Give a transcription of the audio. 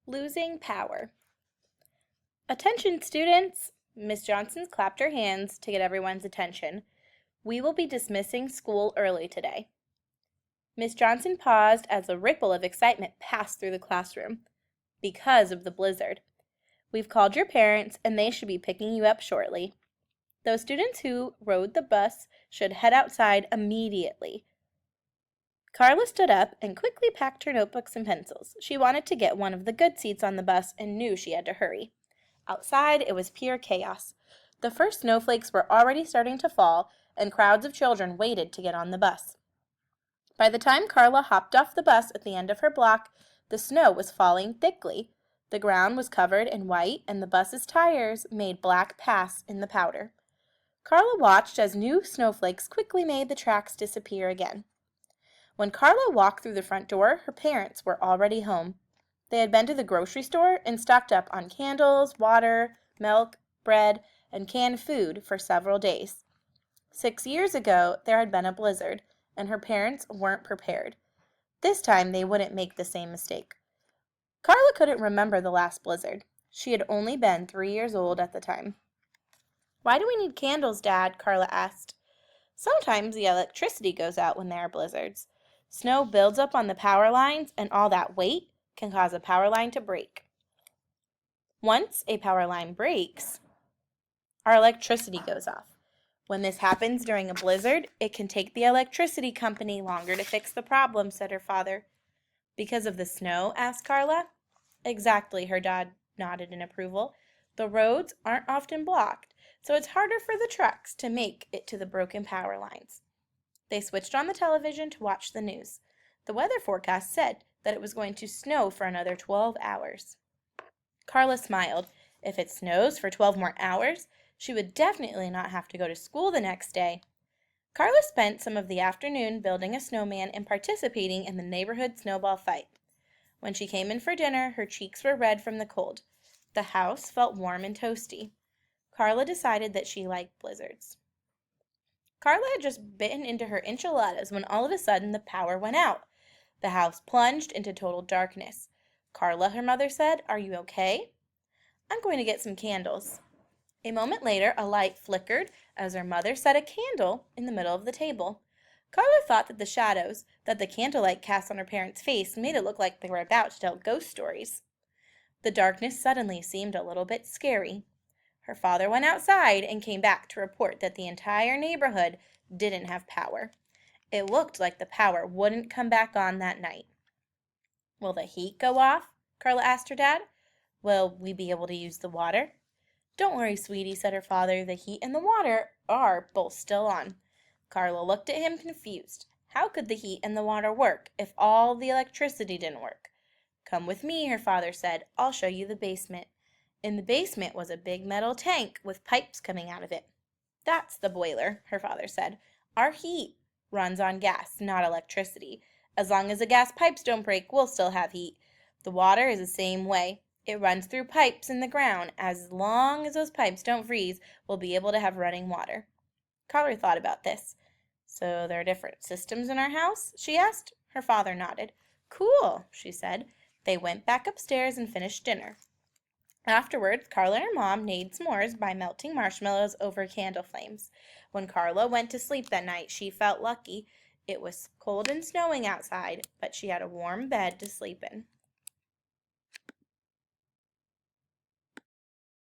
Losing power. Attention, students! Miss Johnson clapped her hands to get everyone's attention. We will be dismissing school early today. Miss Johnson paused as a ripple of excitement passed through the classroom. Because of the blizzard. We've called your parents, and they should be picking you up shortly. Those students who rode the bus should head outside immediately. Carla stood up and quickly packed her notebooks and pencils. She wanted to get one of the good seats on the bus and knew she had to hurry. Outside, it was pure chaos. The first snowflakes were already starting to fall, and crowds of children waited to get on the bus. By the time Carla hopped off the bus at the end of her block, the snow was falling thickly. The ground was covered in white, and the bus's tires made black paths in the powder. Carla watched as new snowflakes quickly made the tracks disappear again. When Carla walked through the front door, her parents were already home. They had been to the grocery store and stocked up on candles, water, milk, bread, and canned food for several days. 6 years ago, there had been a blizzard, and her parents weren't prepared. This time, they wouldn't make the same mistake. Carla couldn't remember the last blizzard. She had only been 3 years old at the time. "Why do we need candles, Dad?" Carla asked. "Sometimes the electricity goes out when there are blizzards. Snow builds up on the power lines, and all that weight can cause a power line to break. Once a power line breaks, our electricity goes off. When this happens during a blizzard, it can take the electricity company longer to fix the problem," said her father. "Because of the snow?" asked Carla. "Exactly," her dad nodded in approval. "The roads aren't often blocked, so it's harder for the trucks to make it to the broken power lines." They switched on the television to watch the news. The weather forecast said that it was going to snow for another 12 hours. Carla smiled. If it snows for 12 more hours, she would definitely not have to go to school the next day. Carla spent some of the afternoon building a snowman and participating in the neighborhood snowball fight. When she came in for dinner, her cheeks were red from the cold. The house felt warm and toasty. Carla decided that she liked blizzards. Carla had just bitten into her enchiladas when all of a sudden the power went out. The house plunged into total darkness. "Carla," her mother said, "are you okay?" "I'm going to get some candles." A moment later, a light flickered as her mother set a candle in the middle of the table. Carla thought that the shadows that the candlelight cast on her parents' face made it look like they were about to tell ghost stories. The darkness suddenly seemed a little bit scary. Her father went outside and came back to report that the entire neighborhood didn't have power. It looked like the power wouldn't come back on that night. "Will the heat go off?" Carla asked her dad. "Will we be able to use the water?" "Don't worry, sweetie," said her father. "The heat and the water are both still on." Carla looked at him confused. How could the heat and the water work if all the electricity didn't work? "Come with me," her father said. "I'll show you the basement." In the basement was a big metal tank with pipes coming out of it. "That's the boiler," her father said. "Our heat runs on gas, not electricity. As long as the gas pipes don't break, we'll still have heat. The water is the same way. It runs through pipes in the ground. As long as those pipes don't freeze, we'll be able to have running water." Carla thought about this. "So there are different systems in our house?" she asked. Her father nodded. "Cool," she said. They went back upstairs and finished dinner. Afterwards, Carla and her mom made s'mores by melting marshmallows over candle flames. When Carla went to sleep that night, she felt lucky. It was cold and snowing outside, but she had a warm bed to sleep in.